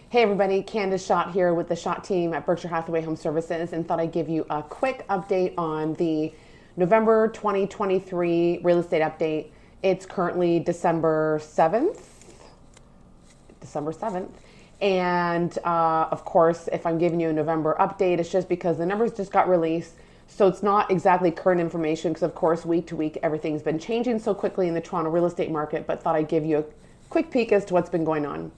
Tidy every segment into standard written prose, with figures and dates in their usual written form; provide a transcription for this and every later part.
Hey everybody, Candace Schott here with the Schott team at Berkshire Hathaway Home Services, and thought I'd give you a quick update on the November 2023 real estate update. It's currently December 7th. And of course, if I'm giving you a November update, it's just because the numbers just got released. So it's not exactly current information because, of course, week to week, everything's been changing so quickly in the Toronto real estate market, but thought I'd give you a quick peek as to what's been going on.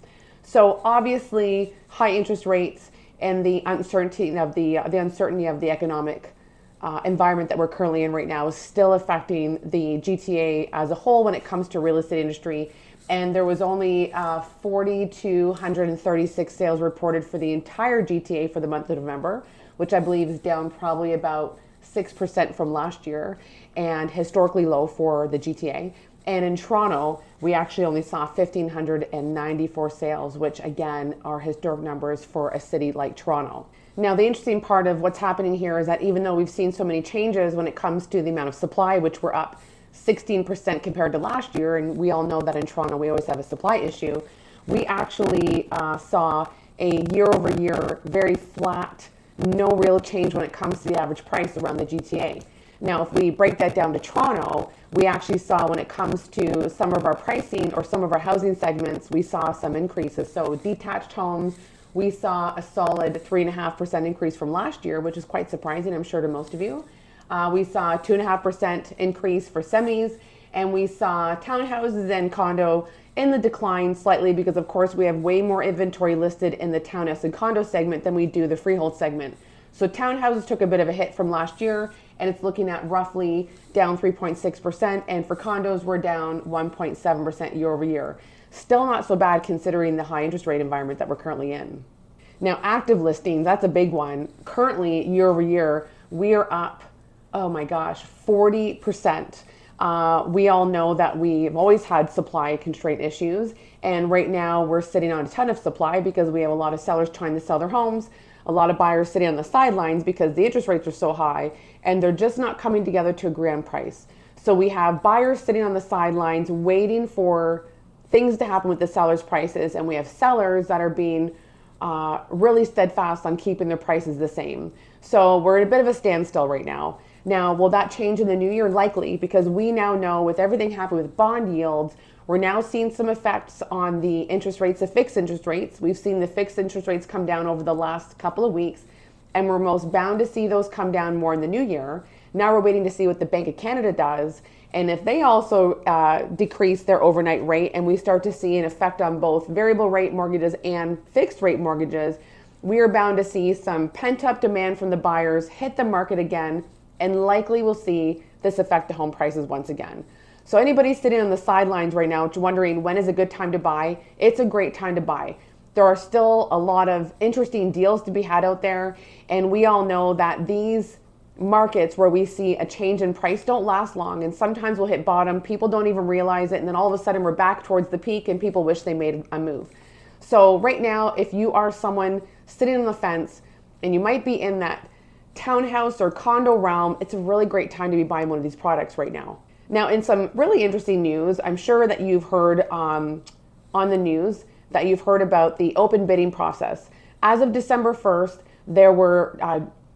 So obviously, high interest rates and the uncertainty of the economic environment that we're currently in right now is still affecting the GTA as a whole when it comes to real estate industry. And there was only 4,236 sales reported for the entire GTA for the month of November, which I believe is down probably about 6% from last year and historically low for the GTA. And in Toronto, we actually only saw 1,594 sales, which again are historic numbers for a city like Toronto. Now, the interesting part of what's happening here is that even though we've seen so many changes when it comes to the amount of supply, which we're up 16% compared to last year, and we all know that in Toronto we always have a supply issue, we actually saw a year-over-year very flat, no real change when it comes to the average price around the GTA. Now, if we break that down to Toronto, we actually saw when it comes to some of our pricing or some of our housing segments, we saw some increases. So detached homes, we saw a solid 3.5% increase from last year, which is quite surprising, I'm sure, to most of you. We saw a 2.5% increase for semis, and we saw townhouses and condo in the decline slightly because, of course, we have way more inventory listed in the townhouse and condo segment than we do the freehold segment. So townhouses took a bit of a hit from last year, and it's looking at roughly down 3.6%, and for condos, we're down 1.7% year over year. Still not so bad considering the high interest rate environment that we're currently in. Now, active listings, that's a big one. Currently, year over year, we are up, oh my gosh, 40%. We all know that we've always had supply constraint issues, and right now we're sitting on a ton of supply because we have a lot of sellers trying to sell their homes, a lot of buyers sitting on the sidelines because the interest rates are so high, and they're just not coming together to agree on price. So we have buyers sitting on the sidelines waiting for things to happen with the sellers' prices, and we have sellers that are being really steadfast on keeping their prices the same. So we're at a bit of a standstill right now. Now, will that change in the new year? Likely, because we now know with everything happening with bond yields, we're now seeing some effects on the interest rates, the fixed interest rates. We've seen the fixed interest rates come down over the last couple of weeks, and we're most bound to see those come down more in the new year. Now we're waiting to see what the Bank of Canada does, and if they also decrease their overnight rate and we start to see an effect on both variable rate mortgages and fixed rate mortgages, we are bound to see some pent-up demand from the buyers hit the market again, and likely we'll see this affect the home prices once again. So anybody sitting on the sidelines right now wondering when is a good time to buy, it's a great time to buy. There are still a lot of interesting deals to be had out there, and we all know that these markets where we see a change in price don't last long, and sometimes we'll hit bottom, people don't even realize it, and then all of a sudden we're back towards the peak and people wish they made a move. So right now, if you are someone sitting on the fence and you might be in that townhouse or condo realm, it's a really great time to be buying one of these products right now. Now, in some really interesting news, I'm sure that you've heard on the news that you've heard about the open bidding process. As of December 1st, there were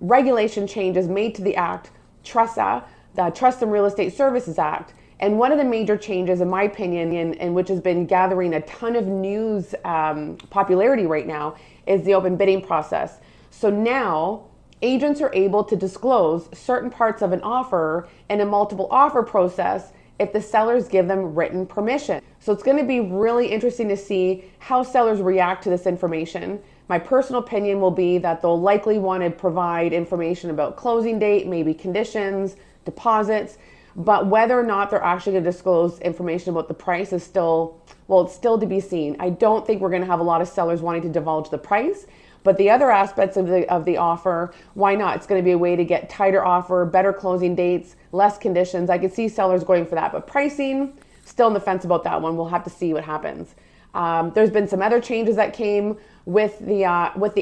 regulation changes made to the Act, TRREB, the Trust and Real Estate Services Act. And one of the major changes, in my opinion, and which has been gathering a ton of news popularity right now, is the open bidding process. So now, agents are able to disclose certain parts of an offer in a multiple offer process if the sellers give them written permission. So it's going to be really interesting to see how sellers react to this information. My personal opinion will be that they'll likely want to provide information about closing date, maybe conditions, deposits, but whether or not they're actually going to disclose information about the price is still, well, it's still to be seen. I don't think we're going to have a lot of sellers wanting to divulge the price. But the other aspects of the offer, why not? It's going to be a way to get tighter offer, better closing dates, less conditions. I could see sellers going for that. But pricing, still on the fence about that one. We'll have to see what happens. There's been some other changes that came with the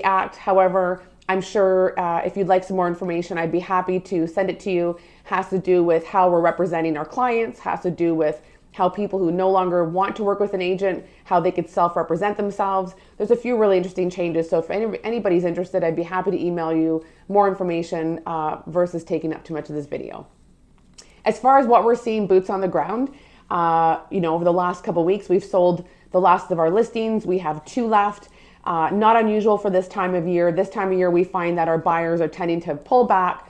Act. However, I'm sure if you'd like some more information, I'd be happy to send it to you. Has to do with how we're representing our clients, has to do with how people who no longer want to work with an agent, how they could self-represent themselves. There's a few really interesting changes. So if anybody's interested, I'd be happy to email you more information versus taking up too much of this video. As far as what we're seeing boots on the ground, over the last couple of weeks, we've sold the last of our listings. We have 2 left. Not unusual for this time of year. This time of year, we find that our buyers are tending to pull back,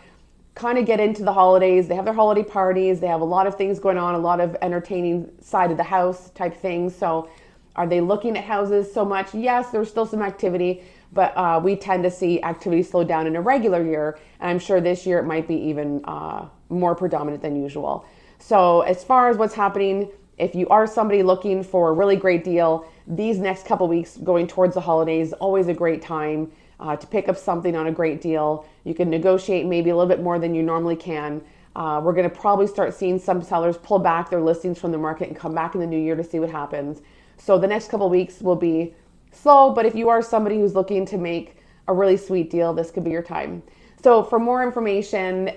kind of get into the holidays. They have their holiday parties. They have a lot of things going on, a lot of entertaining side of the house type things. So are they looking at houses so much? Yes, there's still some activity, but we tend to see activity slow down in a regular year. And I'm sure this year it might be even more predominant than usual. So as far as what's happening, if you are somebody looking for a really great deal, these next couple weeks going towards the holidays, always a great time to pick up something on a great deal. You can negotiate maybe a little bit more than you normally can. We're going to probably start seeing some sellers pull back their listings from the market and come back in the new year to see what happens. So the next couple of weeks will be slow, but if you are somebody who's looking to make a really sweet deal, this could be your time. So for more information,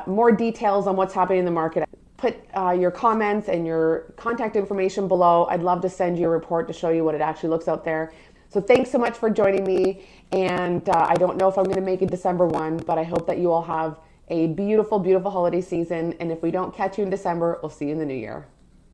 more details on what's happening in the market, put your comments and your contact information below. I'd love to send you a report to show you what it actually looks out there. So thanks so much for joining me. And I don't know if I'm going to make it December 1, but I hope that you all have a beautiful, beautiful holiday season. And if we don't catch you in December, we'll see you in the new year.